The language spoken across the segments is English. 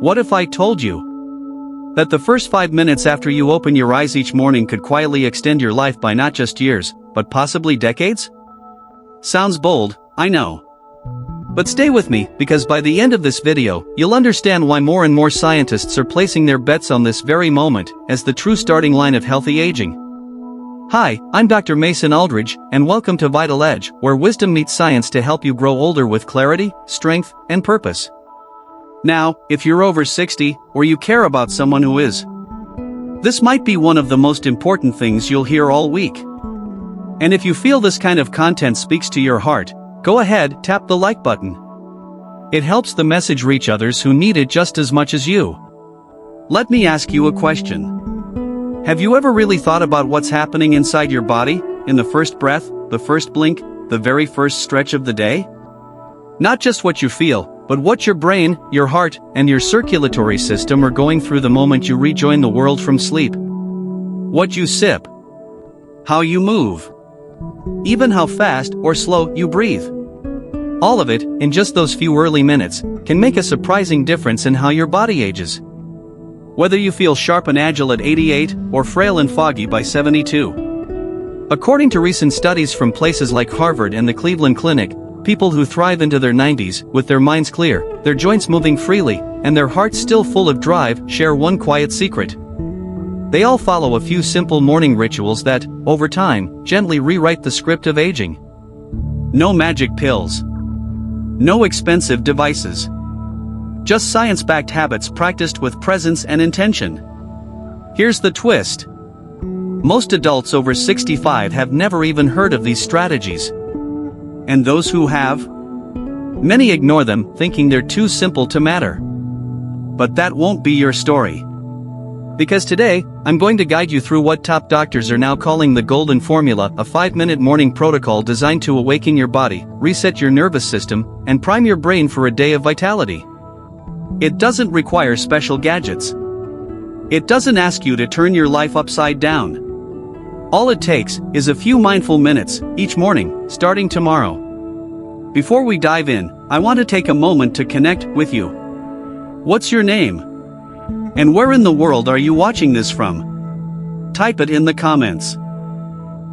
What if I told you that the first 5 minutes after you open your eyes each morning could quietly extend your life by not just years, but possibly decades? Sounds bold, I know. But stay with me, because by the end of this video, you'll understand why more and more scientists are placing their bets on this very moment as the true starting line of healthy aging. Hi, I'm Dr. Mason Aldridge, and welcome to Vital Edge, where wisdom meets science to help you grow older with clarity, strength, and purpose. Now, if you're over 60, or you care about someone who is, this might be one of the most important things you'll hear all week. And if you feel this kind of content speaks to your heart, go ahead, tap the like button. It helps the message reach others who need it just as much as you. Let me ask you a question. Have you ever really thought about what's happening inside your body, in the first breath, the first blink, the very first stretch of the day? Not just what you feel, but what your brain, your heart, and your circulatory system are going through the moment you rejoin the world from sleep. What you sip, how you move, even how fast or slow you breathe. All of it, in just those few early minutes, can make a surprising difference in how your body ages. Whether you feel sharp and agile at 88, or frail and foggy by 72. According to recent studies from places like Harvard and the Cleveland Clinic, people who thrive into their 90s, with their minds clear, their joints moving freely, and their hearts still full of drive, share one quiet secret. They all follow a few simple morning rituals that, over time, gently rewrite the script of aging. No magic pills. No expensive devices. Just science-backed habits practiced with presence and intention. Here's the twist. Most adults over 65 have never even heard of these strategies. And those who have? Many ignore them, thinking they're too simple to matter. But that won't be your story. Because today, I'm going to guide you through what top doctors are now calling the golden formula, a 5-minute morning protocol designed to awaken your body, reset your nervous system, and prime your brain for a day of vitality. It doesn't require special gadgets. It doesn't ask you to turn your life upside down. All it takes is a few mindful minutes each morning, starting tomorrow. Before we dive in, I want to take a moment to connect with you. What's your name? And where in the world are you watching this from? Type it in the comments.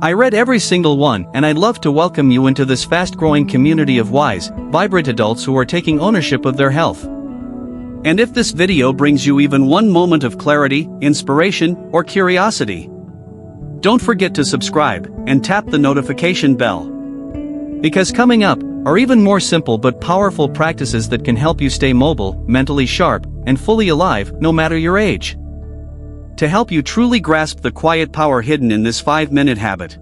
I read every single one, and I'd love to welcome you into this fast-growing community of wise, vibrant adults who are taking ownership of their health. And if this video brings you even one moment of clarity, inspiration, or curiosity, don't forget to subscribe and tap the notification bell. Because coming up are even more simple but powerful practices that can help you stay mobile, mentally sharp, and fully alive no matter your age. To help you truly grasp the quiet power hidden in this 5-minute habit,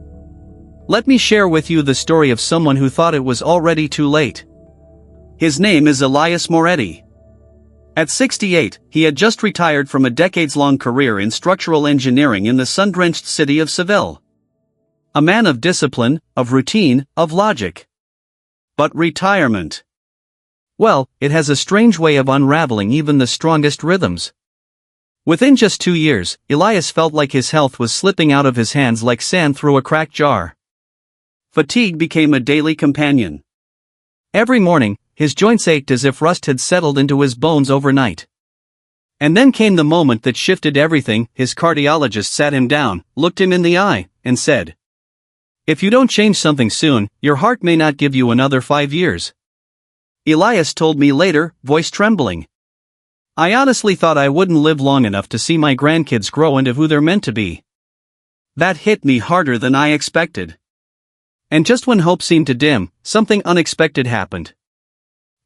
let me share with you the story of someone who thought it was already too late. His name is Elias Moretti. At 68, he had just retired from a decades-long career in structural engineering in the sun-drenched city of Seville. A man of discipline, of routine, of logic. But retirement, well, it has a strange way of unraveling even the strongest rhythms. Within just 2 years, Elias felt like his health was slipping out of his hands like sand through a cracked jar. Fatigue became a daily companion. Every morning, his joints ached as if rust had settled into his bones overnight. And then came the moment that shifted everything. His cardiologist sat him down, looked him in the eye, and said, "If you don't change something soon, your heart may not give you another 5 years." Elias told me later, voice trembling, "I honestly thought I wouldn't live long enough to see my grandkids grow into who they're meant to be." That hit me harder than I expected. And just when hope seemed to dim, something unexpected happened.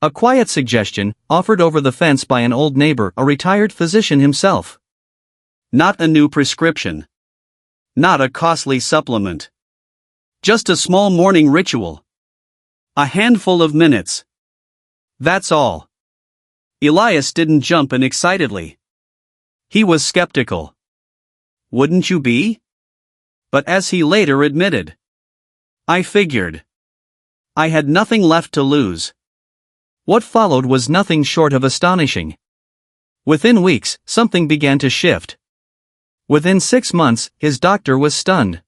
A quiet suggestion, offered over the fence by an old neighbor, a retired physician himself. Not a new prescription. Not a costly supplement. Just a small morning ritual. A handful of minutes. That's all. Elias didn't jump in excitedly. He was skeptical. Wouldn't you be? But as he later admitted, I figured. I had nothing left to lose. What followed was nothing short of astonishing. Within weeks, something began to shift. Within 6 months, his doctor was stunned.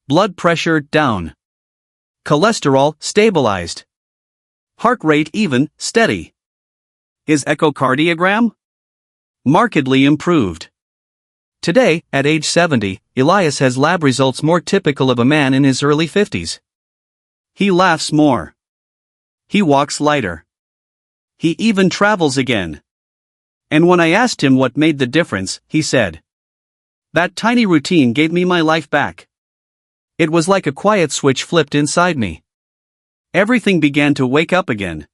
Blood pressure down. Cholesterol stabilized. Heart rate even, steady. His echocardiogram? Markedly improved. Today, at age 70, Elias has lab results more typical of a man in his early 50s. He laughs more. He walks lighter. He even travels again. And when I asked him what made the difference, he said, "That tiny routine gave me my life back. It was like a quiet switch flipped inside me. Everything began to wake up again."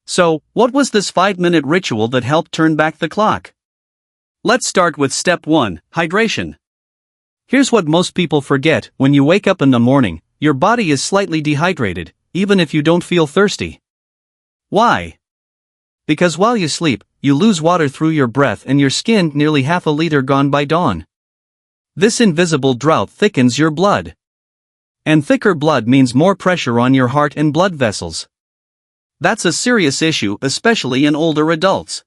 So, what was this 5-minute ritual that helped turn back the clock? Let's start with step 1, hydration. Here's what most people forget: when you wake up in the morning, your body is slightly dehydrated, even if you don't feel thirsty. Why? Because while you sleep, you lose water through your breath and your skin nearly half a liter gone by dawn. This invisible drought thickens your blood. And thicker blood means more pressure on your heart and blood vessels. That's a serious issue, especially in older adults.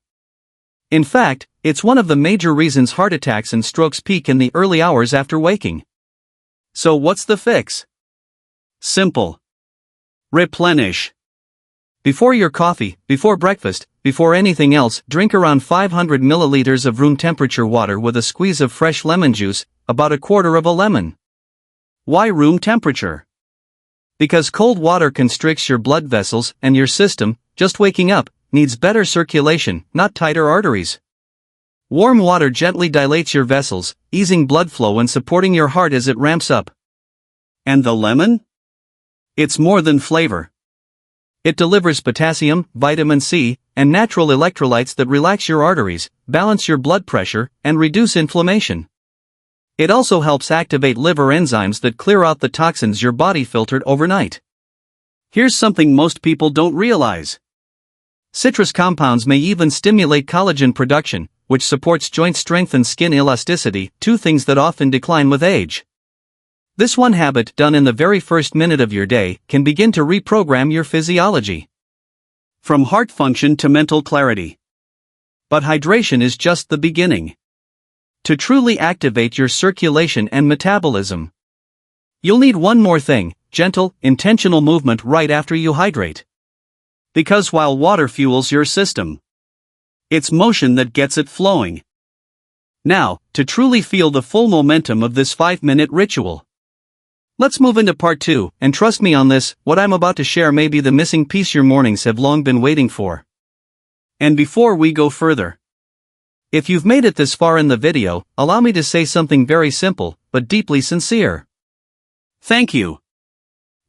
In fact, it's one of the major reasons heart attacks and strokes peak in the early hours after waking. So what's the fix? Simple. Replenish. Before your coffee, before breakfast, before anything else, drink around 500 milliliters of room temperature water with a squeeze of fresh lemon juice, about a quarter of a lemon. Why room temperature? Because cold water constricts your blood vessels, and your system, just waking up, needs better circulation, not tighter arteries. Warm water gently dilates your vessels, easing blood flow and supporting your heart as it ramps up. And the lemon? It's more than flavor. It delivers potassium, vitamin C, and natural electrolytes that relax your arteries, balance your blood pressure, and reduce inflammation. It also helps activate liver enzymes that clear out the toxins your body filtered overnight. Here's something most people don't realize. Citrus compounds may even stimulate collagen production, which supports joint strength and skin elasticity, two things that often decline with age. This one habit, done in the very first minute of your day, can begin to reprogram your physiology. From heart function to mental clarity. But hydration is just the beginning. To truly activate your circulation and metabolism, you'll need one more thing: gentle, intentional movement right after you hydrate. Because while water fuels your system, it's motion that gets it flowing. Now, to truly feel the full momentum of this 5-minute ritual, let's move into part 2, and trust me on this, what I'm about to share may be the missing piece your mornings have long been waiting for. And before we go further, if you've made it this far in the video, allow me to say something very simple, but deeply sincere. Thank you.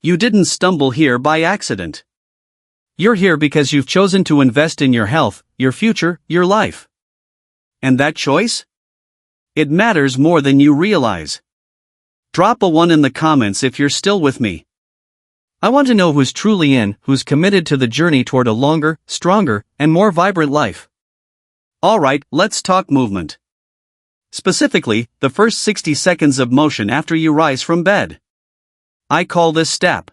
You didn't stumble here by accident. You're here because you've chosen to invest in your health, your future, your life. And that choice? It matters more than you realize. Drop a 1 in the comments if you're still with me. I want to know who's truly in, who's committed to the journey toward a longer, stronger, and more vibrant life. Alright, let's talk movement. Specifically, the first 60 seconds of motion after you rise from bed. I call this step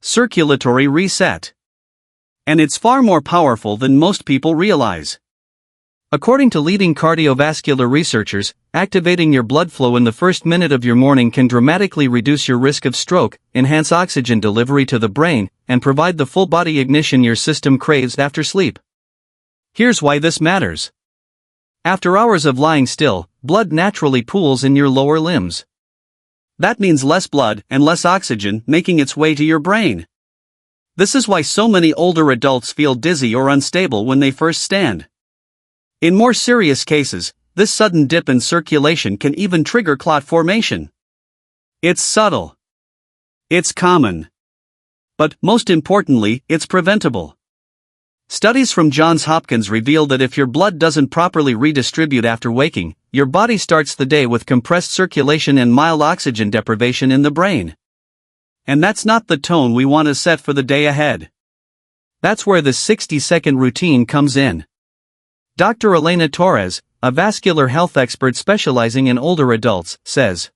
circulatory reset. And it's far more powerful than most people realize. According to leading cardiovascular researchers, activating your blood flow in the first minute of your morning can dramatically reduce your risk of stroke, enhance oxygen delivery to the brain, and provide the full body ignition your system craves after sleep. Here's why this matters. After hours of lying still, blood naturally pools in your lower limbs. That means less blood and less oxygen making its way to your brain. This is why so many older adults feel dizzy or unstable when they first stand. In more serious cases, this sudden dip in circulation can even trigger clot formation. It's subtle. It's common. But, most importantly, it's preventable. Studies from Johns Hopkins reveal that if your blood doesn't properly redistribute after waking, your body starts the day with compressed circulation and mild oxygen deprivation in the brain. And that's not the tone we want to set for the day ahead. That's where the 60-second routine comes in. Dr. Elena Torres, a vascular health expert specializing in older adults, says,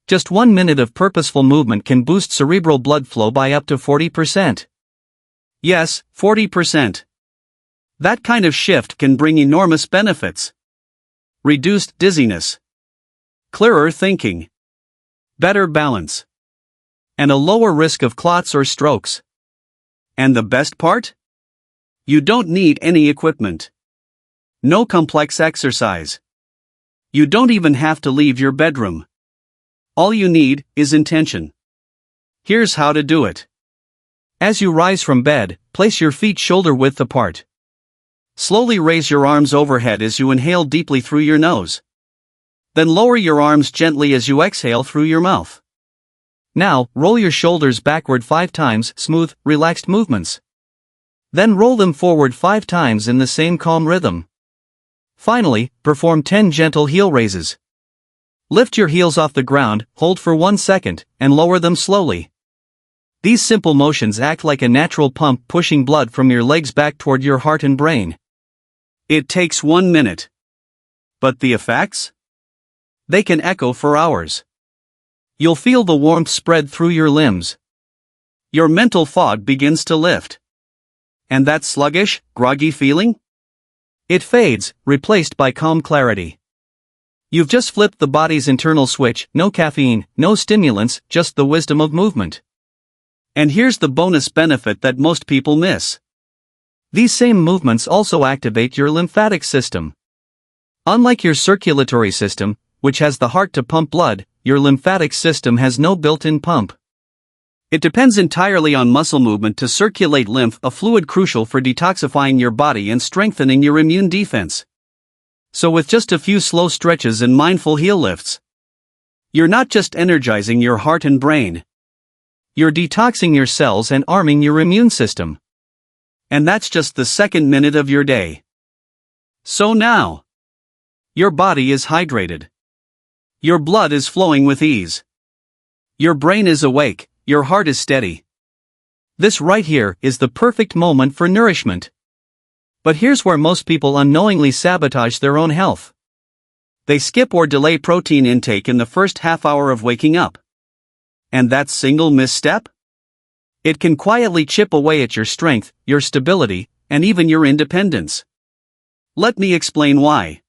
just 1 minute of purposeful movement can boost cerebral blood flow by up to 40%. Yes, 40%. That kind of shift can bring enormous benefits. Reduced dizziness, clearer thinking, better balance, and a lower risk of clots or strokes. And the best part? You don't need any equipment. No complex exercise. You don't even have to leave your bedroom. All you need is intention. Here's how to do it. As you rise from bed, place your feet shoulder-width apart. Slowly raise your arms overhead as you inhale deeply through your nose. Then lower your arms gently as you exhale through your mouth. Now, roll your shoulders backward 5 times, smooth, relaxed movements. Then roll them forward 5 times in the same calm rhythm. Finally, perform 10 gentle heel raises. Lift your heels off the ground, hold for 1 second, and lower them slowly. These simple motions act like a natural pump pushing blood from your legs back toward your heart and brain. It takes 1 minute. But the effects? They can echo for hours. You'll feel the warmth spread through your limbs. Your mental fog begins to lift. And that sluggish, groggy feeling? It fades, replaced by calm clarity. You've just flipped the body's internal switch, no caffeine, no stimulants, just the wisdom of movement. And here's the bonus benefit that most people miss. These same movements also activate your lymphatic system. Unlike your circulatory system, which has the heart to pump blood, your lymphatic system has no built-in pump. It depends entirely on muscle movement to circulate lymph, a fluid crucial for detoxifying your body and strengthening your immune defense. So with just a few slow stretches and mindful heel lifts, you're not just energizing your heart and brain. You're detoxing your cells and arming your immune system. And that's just the second minute of your day. So now, your body is hydrated. Your blood is flowing with ease. Your brain is awake, your heart is steady. This right here is the perfect moment for nourishment. But here's where most people unknowingly sabotage their own health. They skip or delay protein intake in the first half hour of waking up. And that single misstep? It can quietly chip away at your strength, your stability, and even your independence. Let me explain why.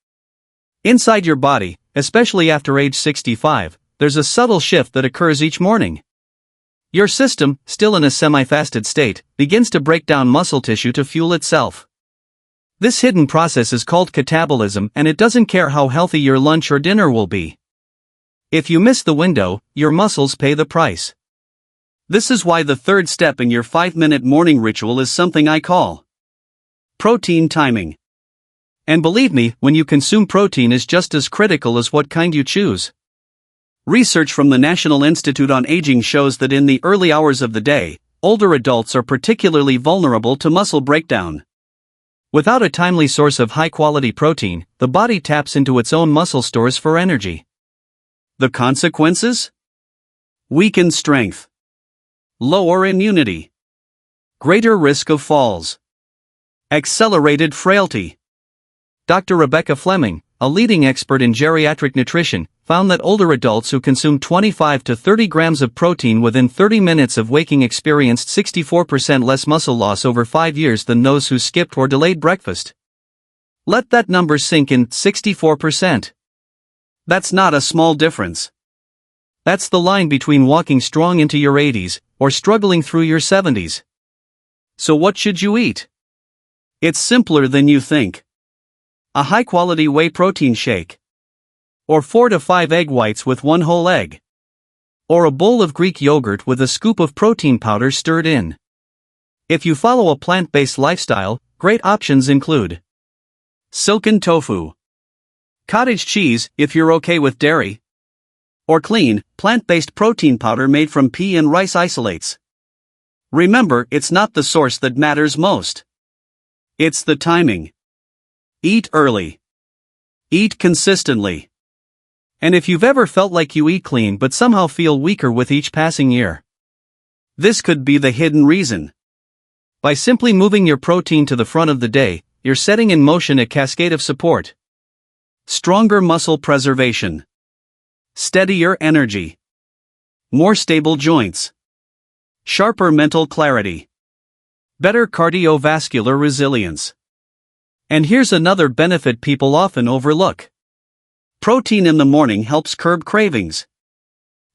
Inside your body, especially after age 65, there's a subtle shift that occurs each morning. Your system, still in a semi-fasted state, begins to break down muscle tissue to fuel itself. This hidden process is called catabolism, and it doesn't care how healthy your lunch or dinner will be. If you miss the window, your muscles pay the price. This is why the third step in your 5-minute morning ritual is something I call protein timing. And believe me, when you consume protein is just as critical as what kind you choose. Research from the National Institute on Aging shows that in the early hours of the day, older adults are particularly vulnerable to muscle breakdown. Without a timely source of high-quality protein, the body taps into its own muscle stores for energy. The consequences? Weakened strength. Lower immunity. Greater risk of falls. Accelerated frailty. Dr. Rebecca Fleming, a leading expert in geriatric nutrition, found that older adults who consumed 25 to 30 grams of protein within 30 minutes of waking experienced 64% less muscle loss over 5 years than those who skipped or delayed breakfast. Let that number sink in, 64%. That's not a small difference. That's the line between walking strong into your 80s, or struggling through your 70s. So what should you eat? It's simpler than you think. A high-quality whey protein shake. Or 4 to 5 egg whites with 1 whole egg. Or a bowl of Greek yogurt with a scoop of protein powder stirred in. If you follow a plant-based lifestyle, great options include silken tofu, cottage cheese if you're okay with dairy, or clean, plant-based protein powder made from pea and rice isolates. Remember, it's not the source that matters most. It's the timing. Eat early. Eat consistently. And if you've ever felt like you eat clean but somehow feel weaker with each passing year, this could be the hidden reason. By simply moving your protein to the front of the day, you're setting in motion a cascade of support. Stronger muscle preservation. Steadier energy. More stable joints. Sharper mental clarity. Better cardiovascular resilience. And here's another benefit people often overlook. Protein in the morning helps curb cravings.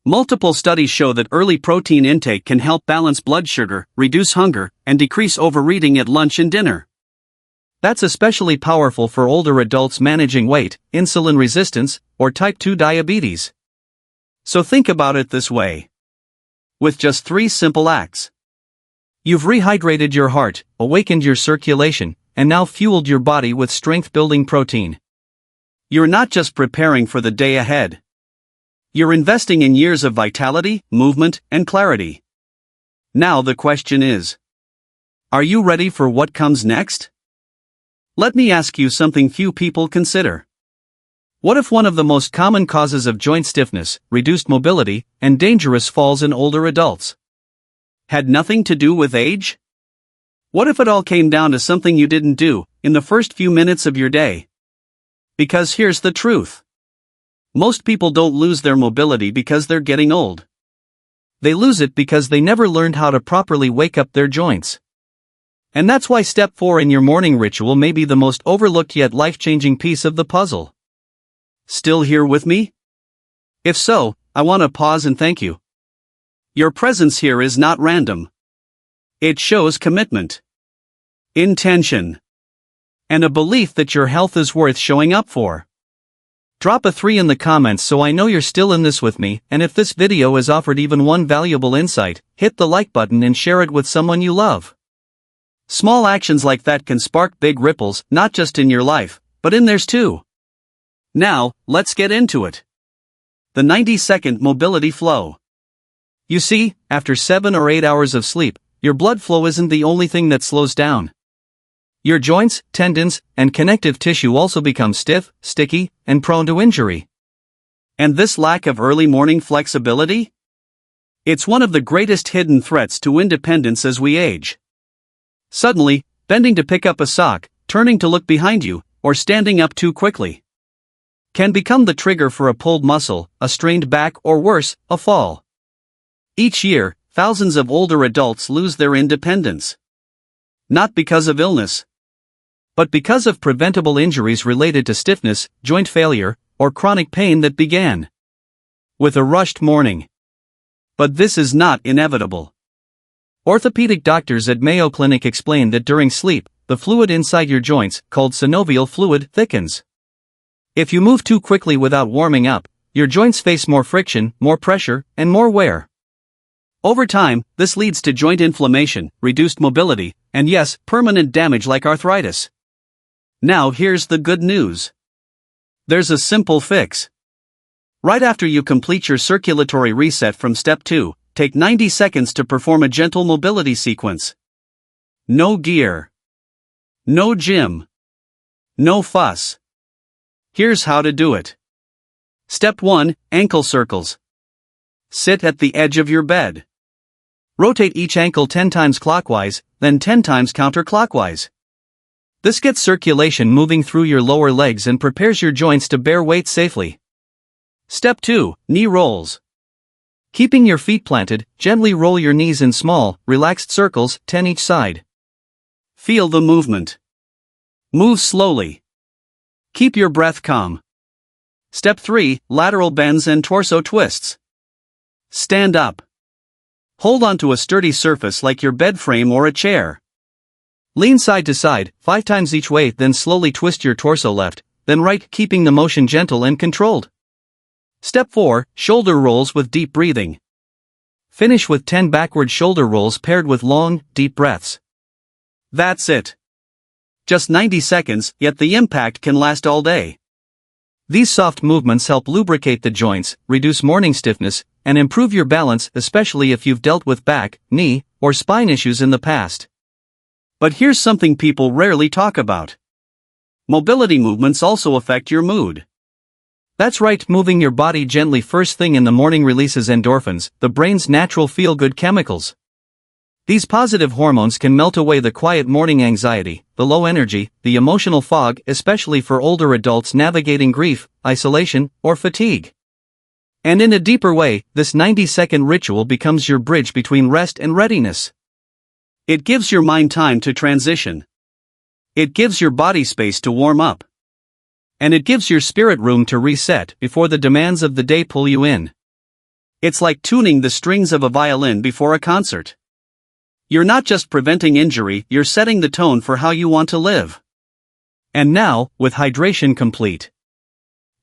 Multiple studies show that early protein intake can help balance blood sugar, reduce hunger, and decrease overeating at lunch and dinner. That's especially powerful for older adults managing weight, insulin resistance, or type 2 diabetes. So think about it this way. With just 3 simple acts, you've rehydrated your heart, awakened your circulation, and now fueled your body with strength-building protein. You're not just preparing for the day ahead. You're investing in years of vitality, movement, and clarity. Now the question is, are you ready for what comes next? Let me ask you something few people consider. What if one of the most common causes of joint stiffness, reduced mobility, and dangerous falls in older adults had nothing to do with age? What if it all came down to something you didn't do in the first few minutes of your day? Because here's the truth. Most people don't lose their mobility because they're getting old. They lose it because they never learned how to properly wake up their joints. And that's why step 4 in your morning ritual may be the most overlooked yet life-changing piece of the puzzle. Still here with me? If so, I want to pause and thank you. Your presence here is not random. It shows commitment, intention, and a belief that your health is worth showing up for. Drop a 3 in the comments so I know you're still in this with me, and if this video has offered even one valuable insight, hit the like button and share it with someone you love. Small actions like that can spark big ripples, not just in your life, but in theirs too. Now, let's get into it. The 90-second mobility flow. You see, after 7 or 8 hours of sleep, your blood flow isn't the only thing that slows down. Your joints, tendons, and connective tissue also become stiff, sticky, and prone to injury. And this lack of early morning flexibility? It's one of the greatest hidden threats to independence as we age. Suddenly, bending to pick up a sock, turning to look behind you, or standing up too quickly can become the trigger for a pulled muscle, a strained back, or worse, a fall. Each year, thousands of older adults lose their independence. Not because of illness, but because of preventable injuries related to stiffness, joint failure, or chronic pain that began with a rushed morning. But this is not inevitable. Orthopedic doctors at Mayo Clinic explain that during sleep, the fluid inside your joints, called synovial fluid, thickens. If you move too quickly without warming up, your joints face more friction, more pressure, and more wear. Over time, this leads to joint inflammation, reduced mobility, and yes, permanent damage like arthritis. Now here's the good news. There's a simple fix. Right after you complete your circulatory reset from step 2, take 90 seconds to perform a gentle mobility sequence. No gear. No gym. No fuss. Here's how to do it. Step 1, ankle circles. Sit at the edge of your bed. Rotate each ankle 10 times clockwise, then 10 times counterclockwise. This gets circulation moving through your lower legs and prepares your joints to bear weight safely. Step 2, knee rolls. Keeping your feet planted, gently roll your knees in small, relaxed circles, 10 each side. Feel the movement. Move slowly. Keep your breath calm. Step 3, lateral bends and torso twists. Stand up. Hold onto a sturdy surface like your bed frame or a chair. Lean side to side, 5 times each way, then slowly twist your torso left, then right, keeping the motion gentle and controlled. Step 4, shoulder rolls with deep breathing. Finish with 10 backward shoulder rolls paired with long, deep breaths. That's it. Just 90 seconds, yet the impact can last all day. These soft movements help lubricate the joints, reduce morning stiffness, and improve your balance, especially if you've dealt with back, knee, or spine issues in the past. But here's something people rarely talk about. Mobility movements also affect your mood. That's right, moving your body gently first thing in the morning releases endorphins, the brain's natural feel-good chemicals. These positive hormones can melt away the quiet morning anxiety, the low energy, the emotional fog, especially for older adults navigating grief, isolation, or fatigue. And in a deeper way, this 90-second ritual becomes your bridge between rest and readiness. It gives your mind time to transition. It gives your body space to warm up. And it gives your spirit room to reset before the demands of the day pull you in. It's like tuning the strings of a violin before a concert. You're not just preventing injury, you're setting the tone for how you want to live. And now, with hydration complete,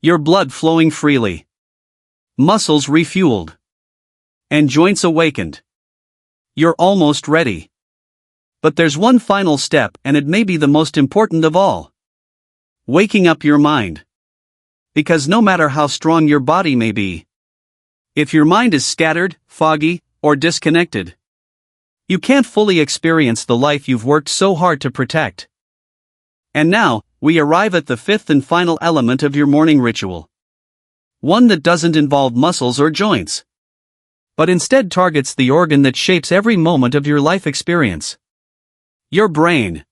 your blood flowing freely, muscles refueled, and joints awakened, you're almost ready. But there's one final step, and it may be the most important of all. Waking up your mind. Because no matter how strong your body may be, if your mind is scattered, foggy, or disconnected, you can't fully experience the life you've worked so hard to protect. And now, we arrive at the fifth and final element of your morning ritual. One that doesn't involve muscles or joints, but instead targets the organ that shapes every moment of your life experience. Your brain.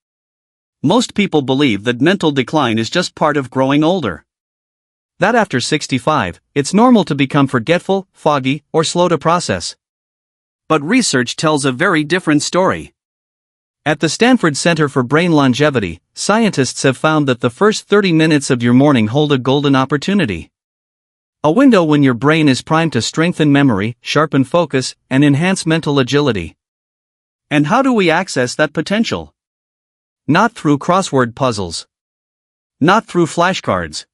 Most people believe that mental decline is just part of growing older. That after 65, it's normal to become forgetful, foggy, or slow to process. But research tells a very different story. At the Stanford Center for Brain Longevity, scientists have found that the first 30 minutes of your morning hold a golden opportunity. A window when your brain is primed to strengthen memory, sharpen focus, and enhance mental agility. And how do we access that potential? Not through crossword puzzles. Not through flashcards.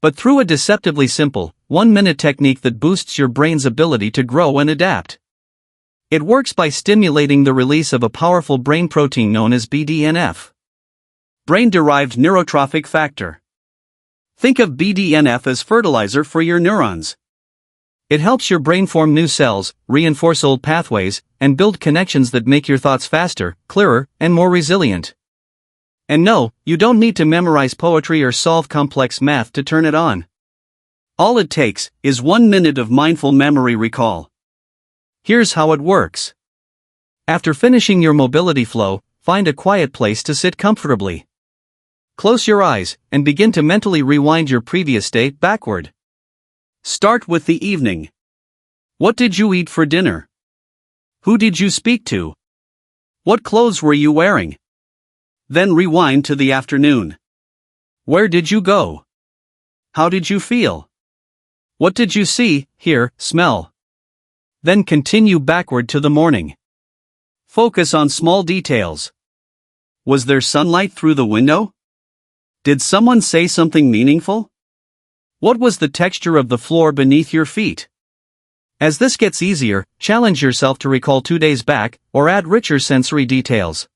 But through a deceptively simple, 1-minute technique that boosts your brain's ability to grow and adapt. It works by stimulating the release of a powerful brain protein known as BDNF. Brain-derived neurotrophic factor. Think of BDNF as fertilizer for your neurons. It helps your brain form new cells, reinforce old pathways, and build connections that make your thoughts faster, clearer, and more resilient. And no, you don't need to memorize poetry or solve complex math to turn it on. All it takes is 1 minute of mindful memory recall. Here's how it works. After finishing your mobility flow, find a quiet place to sit comfortably. Close your eyes and begin to mentally rewind your previous day backward. Start with the evening. What did you eat for dinner? Who did you speak to? What clothes were you wearing? Then rewind to the afternoon. Where did you go? How did you feel? What did you see, hear, smell? Then continue backward to the morning. Focus on small details. Was there sunlight through the window? Did someone say something meaningful? What was the texture of the floor beneath your feet? As this gets easier, challenge yourself to recall 2 days back, or add richer sensory details.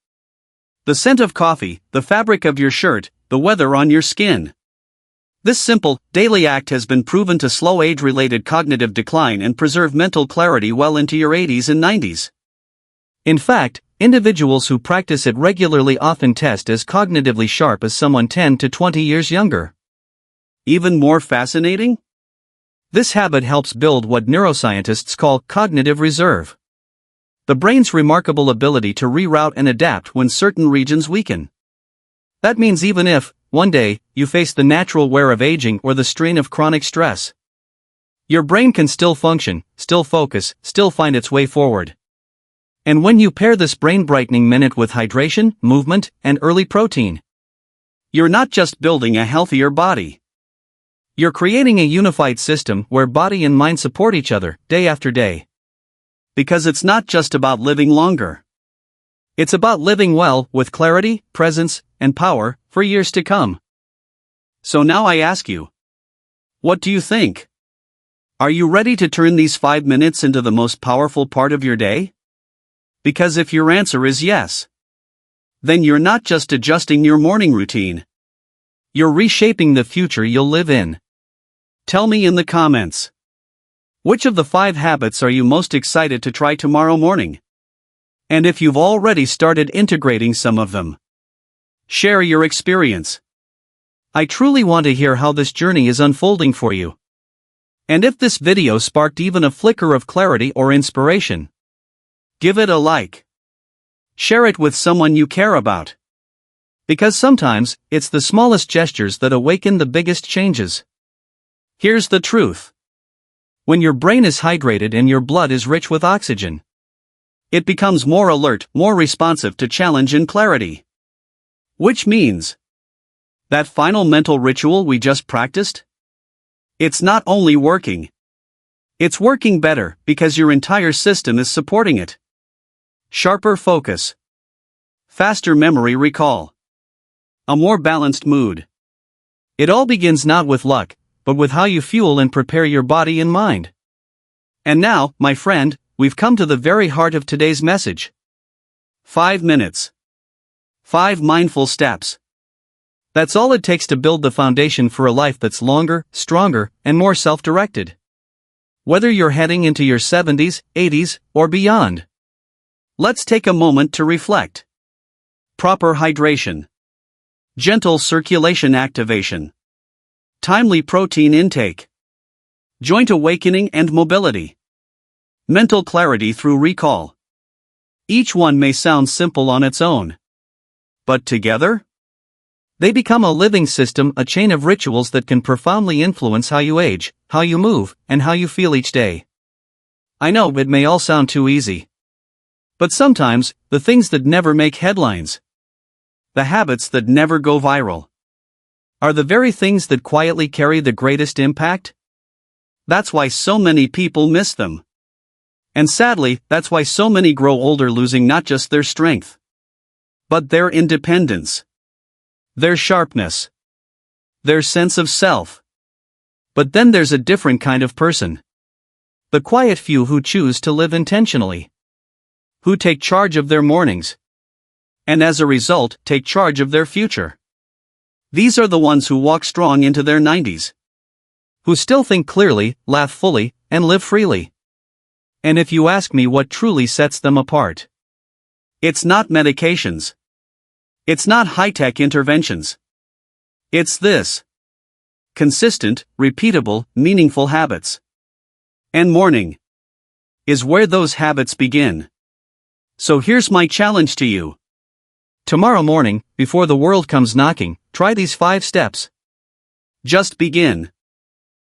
The scent of coffee, the fabric of your shirt, the weather on your skin. This simple, daily act has been proven to slow age-related cognitive decline and preserve mental clarity well into your 80s and 90s. In fact, individuals who practice it regularly often test as cognitively sharp as someone 10 to 20 years younger. Even more fascinating? This habit helps build what neuroscientists call cognitive reserve. The brain's remarkable ability to reroute and adapt when certain regions weaken. That means even if, one day, you face the natural wear of aging or the strain of chronic stress, your brain can still function, still focus, still find its way forward. And when you pair this brain-brightening minute with hydration, movement, and early protein, you're not just building a healthier body. You're creating a unified system where body and mind support each other, day after day. Because it's not just about living longer. It's about living well, with clarity, presence, and power, for years to come. So now I ask you, what do you think? Are you ready to turn these 5 minutes into the most powerful part of your day? Because if your answer is yes, then you're not just adjusting your morning routine. You're reshaping the future you'll live in. Tell me in the comments. Which of the 5 habits are you most excited to try tomorrow morning? And if you've already started integrating some of them, share your experience. I truly want to hear how this journey is unfolding for you. And if this video sparked even a flicker of clarity or inspiration, give it a like. Share it with someone you care about. Because sometimes, it's the smallest gestures that awaken the biggest changes. Here's the truth. When your brain is hydrated and your blood is rich with oxygen, it becomes more alert, more responsive to challenge and clarity. Which means, that final mental ritual we just practiced? It's not only working. It's working better because your entire system is supporting it. Sharper focus. Faster memory recall. A more balanced mood. It all begins not with luck, but with how you fuel and prepare your body and mind. And now, my friend, we've come to the very heart of today's message. 5 minutes. 5 mindful steps. That's all it takes to build the foundation for a life that's longer, stronger, and more self-directed. Whether you're heading into your 70s, 80s, or beyond. Let's take a moment to reflect. Proper hydration. Gentle circulation activation. Timely protein intake. Joint awakening and mobility. Mental clarity through recall. Each one may sound simple on its own. But together? They become a living system, a chain of rituals that can profoundly influence how you age, how you move, and how you feel each day. I know it may all sound too easy. But sometimes, the things that never make headlines, the habits that never go viral, are the very things that quietly carry the greatest impact. That's why so many people miss them. And sadly, that's why so many grow older losing not just their strength, but their independence, their sharpness, their sense of self. But then there's a different kind of person. The quiet few who choose to live intentionally. Who take charge of their mornings. And as a result, take charge of their future. These are the ones who walk strong into their 90s. Who still think clearly, laugh fully, and live freely. And if you ask me what truly sets them apart, it's not medications. It's not high-tech interventions. It's this. Consistent, repeatable, meaningful habits. And morning is where those habits begin. So here's my challenge to you. Tomorrow morning, before the world comes knocking, try these 5 steps. Just begin.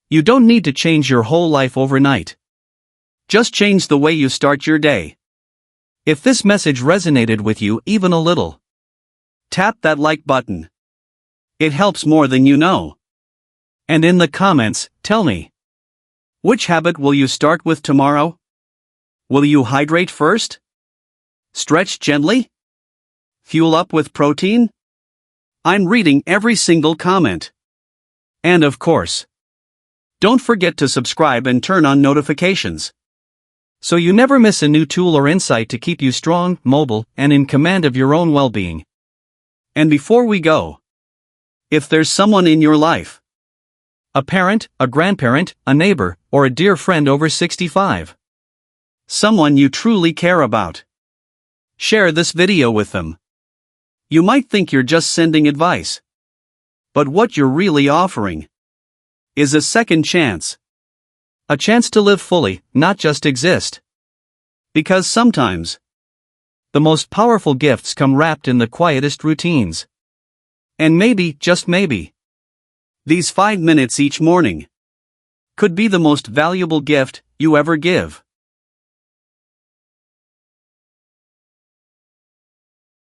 You don't need to change your whole life overnight. Just change the way you start your day. If this message resonated with you even a little, tap that like button. It helps more than you know. And in the comments, tell me. Which habit will you start with tomorrow? Will you hydrate first? Stretch gently? Fuel up with protein? I'm reading every single comment. And of course, don't forget to subscribe and turn on notifications, so you never miss a new tool or insight to keep you strong, mobile, and in command of your own well-being. And before we go, if there's someone in your life, a parent, a grandparent, a neighbor, or a dear friend over 65, someone you truly care about, share this video with them. You might think you're just sending advice, but what you're really offering is a second chance. A chance to live fully, not just exist. Because sometimes, the most powerful gifts come wrapped in the quietest routines. And maybe, just maybe, these 5 minutes each morning could be the most valuable gift you ever give.